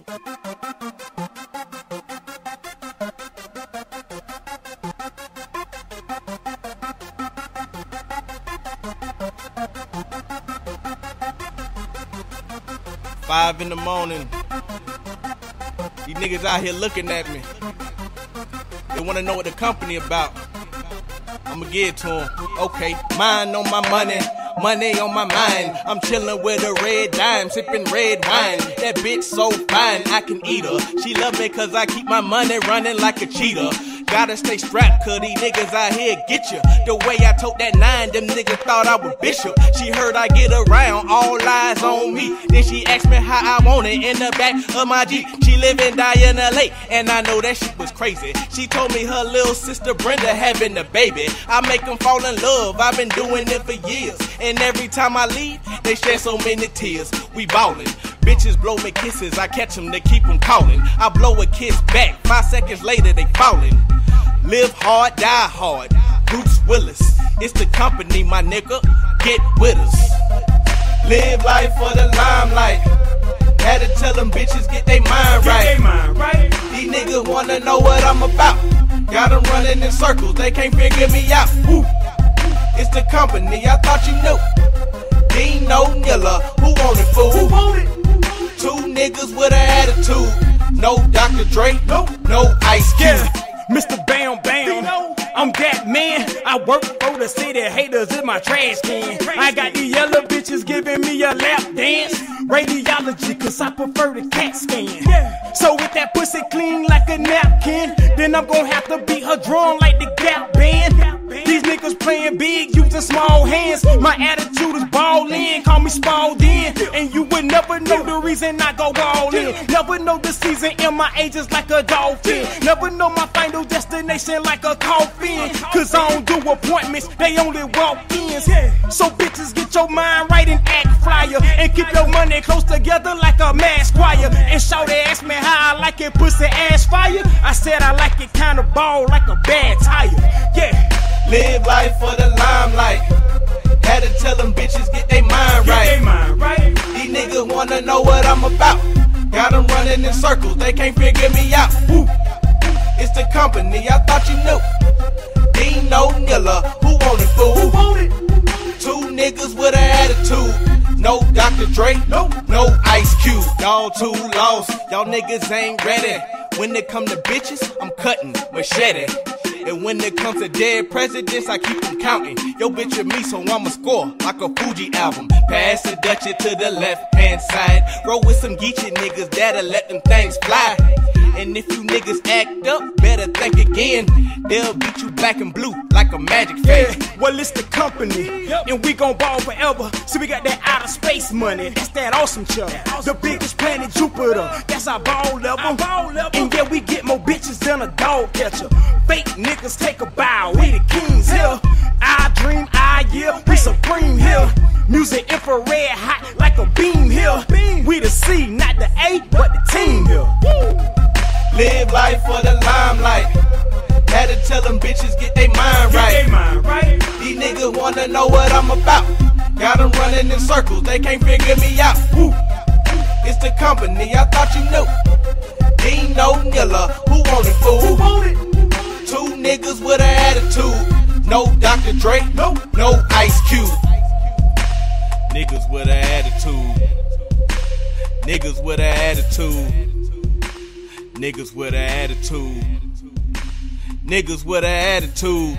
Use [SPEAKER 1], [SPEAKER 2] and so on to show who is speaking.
[SPEAKER 1] Five in the morning. These niggas out here looking at me. They wanna know what the company about. I'ma give it to them. Okay, mind on my money. Money on my mind. I'm chillin' with a red dime, sippin' red wine. That bitch so fine, I can eat her. She love me cause I keep my money running like a cheetah. Gotta stay strapped cause these niggas out here get you. The way I told that 9, them niggas thought I was Bishop. She heard I get around, all eyes on me. Then she asked me how I want it in the back of my Jeep. She live and die in LA, and I know that shit was crazy. She told me her little sister Brenda having a baby. I make them fall in love, I've been doing it for years. And every time I leave, they shed so many tears. We ballin'. Bitches blow me kisses, I catch them, they keep them calling. I blow a kiss back, 5 seconds later they fallin'. Live hard, die hard. Bruce Willis, it's the company, my nigga. Get with us. Live life for the limelight. Had to tell them bitches get they mind right. These niggas wanna know what I'm about. Got them running in circles, they can't figure me out. Woo. It's the company, I thought you knew. Dino Nilla, who want it, fool? Who want it? 2 niggas with an attitude. No Dr. Dre, no Ice Cube.
[SPEAKER 2] Yeah. Mr. Bam Bam, I'm that man. I work for the city, haters in my trash can. I got these yellow bitches giving me a lap dance. Radiology, cause I prefer the CAT scan. So with that pussy clean like a napkin, then I'm gonna have to beat her drum like the Gap Band. These niggas playing big, using small hands. My attitude is ballin', call me Spalding. And you would never know the reason I go all in. Never know the season in my age is like a dolphin. Never know my final destination like a coffin. Cause I don't do appointments, they only walk-ins. So bitches get your mind right and act flyer. And keep your money close together like a mass choir. And shorty asked me how I like it, pussy ass fire. I said I like it kinda bald like a bad tire. Yeah.
[SPEAKER 1] Live life for the limelight. Had to tell them bitches get they mind right. These niggas wanna know what I'm about. Got them running in circles, they can't figure me out. Woo. It's the company, I thought you knew. Dino Nilla, who want it, fool? Who want it? 2 niggas with an attitude. No Dr. Dre, no Ice Cube. Y'all too lost, y'all niggas ain't ready. When it come to bitches, I'm cutting machete. And when it comes to dead presidents, I keep them counting. Yo, bitch with me, so I'ma score like a Fuji album. Pass the Dutchie to the left-hand side. Roll with some Geechee niggas that'll let them things fly. And if you niggas act up, better think again. They'll beat you black and blue like a magic face.
[SPEAKER 2] Well, it's the company, and we gon' ball forever. So we got that outer space money, that's that awesome chuck. The biggest planet, Jupiter, that's our ball level. And yeah, we get more bitches than a dog catcher. Fake niggas take a bow, we the kings here. I dream, I yield, we supreme here. Music infrared hot like a beam here. We the C, not the A, but the team here.
[SPEAKER 1] Live life for the limelight. Had to tell them bitches get they mind right. These niggas wanna know what I'm about. Got them running in circles, they can't figure me out. Woo. It's the company, I thought you knew. Dino Nilla, who want it, fool? Who want it? 2 niggas with an attitude. No Dr. Dre, no Ice Cube. Niggas with an attitude. Niggas with an attitude. Niggas with an attitude. Niggas with an attitude.